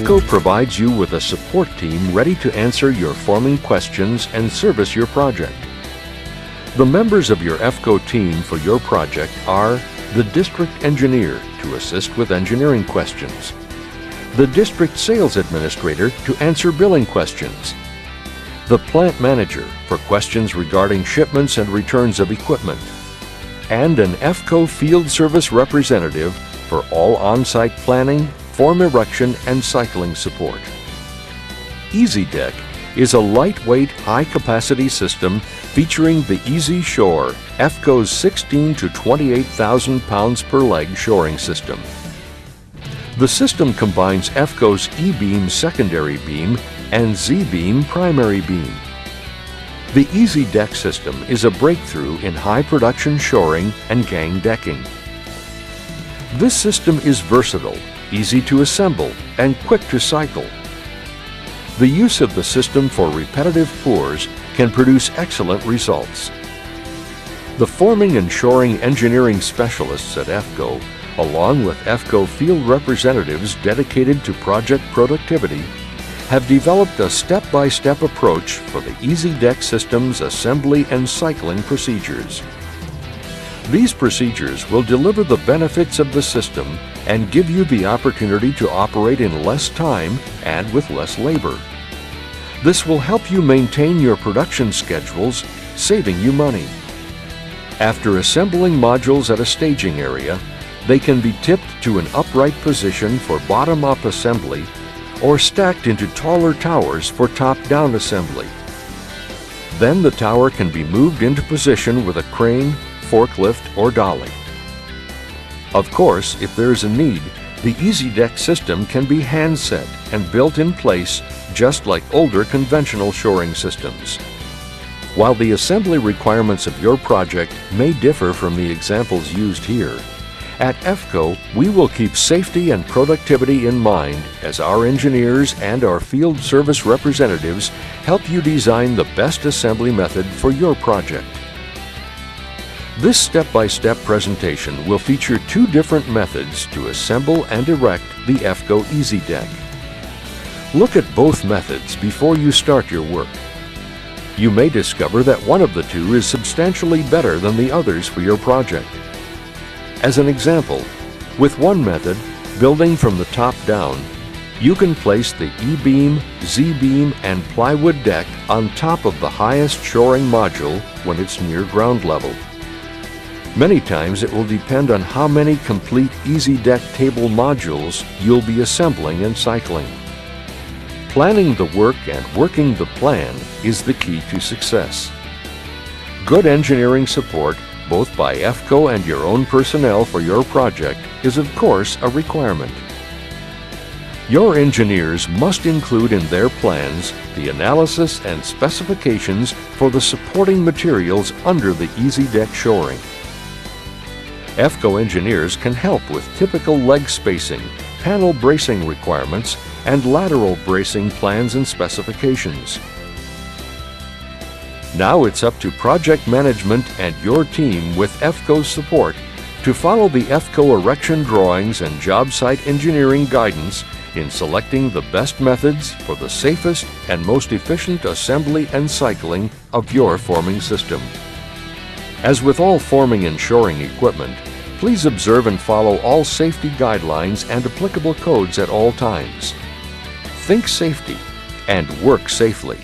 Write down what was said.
EFCO provides you with a support team ready to answer your forming questions and service your project. The members of your EFCO team for your project are the district engineer to assist with engineering questions, the district sales administrator to answer billing questions, the plant manager for questions regarding shipments and returns of equipment, and an EFCO field service representative for all on-site planning, form erection, and cycling support. EasyDeck is a lightweight, high-capacity system featuring the Easy Shore, EFCO's 16 to 28,000 pounds per leg shoring system. The system combines EFCO's E-beam secondary beam and Z-beam primary beam. The EasyDeck system is a breakthrough in high production shoring and gang decking. This system is versatile, easy to assemble, and quick to cycle. The use of the system for repetitive pours can produce excellent results. The forming and shoring engineering specialists at EFCO, along with EFCO field representatives dedicated to project productivity, have developed a step-by-step approach for the EasyDeck system's assembly and cycling procedures. These procedures will deliver the benefits of the system and give you the opportunity to operate in less time and with less labor. This will help you maintain your production schedules, saving you money. After assembling modules at a staging area, they can be tipped to an upright position for bottom-up assembly or stacked into taller towers for top-down assembly. Then the tower can be moved into position with a crane, forklift, or dolly. Of course, if there is a need, the EasyDeck system can be hand-set and built in place just like older conventional shoring systems. While the assembly requirements of your project may differ from the examples used here, at EFCO, we will keep safety and productivity in mind as our engineers and our field service representatives help you design the best assembly method for your project. This step-by-step presentation will feature two different methods to assemble and erect the EFCO EasyDeck. Look at both methods before you start your work. You may discover that one of the two is substantially better than the others for your project. As an example, with one method, building from the top down, you can place the E-beam, Z-beam, and plywood deck on top of the highest shoring module when it's near ground level. Many times it will depend on how many complete EasyDeck table modules you'll be assembling and cycling. Planning the work and working the plan is the key to success. Good engineering support, both by EFCO and your own personnel for your project, is of course a requirement. Your engineers must include in their plans the analysis and specifications for the supporting materials under the EasyDeck shoring. EFCO engineers can help with typical leg spacing, panel bracing requirements, and lateral bracing plans and specifications. Now it's up to project management and your team with EFCO's support to follow the EFCO erection drawings and job site engineering guidance in selecting the best methods for the safest and most efficient assembly and cycling of your forming system. As with all forming and shoring equipment, please observe and follow all safety guidelines and applicable codes at all times. Think safety and work safely.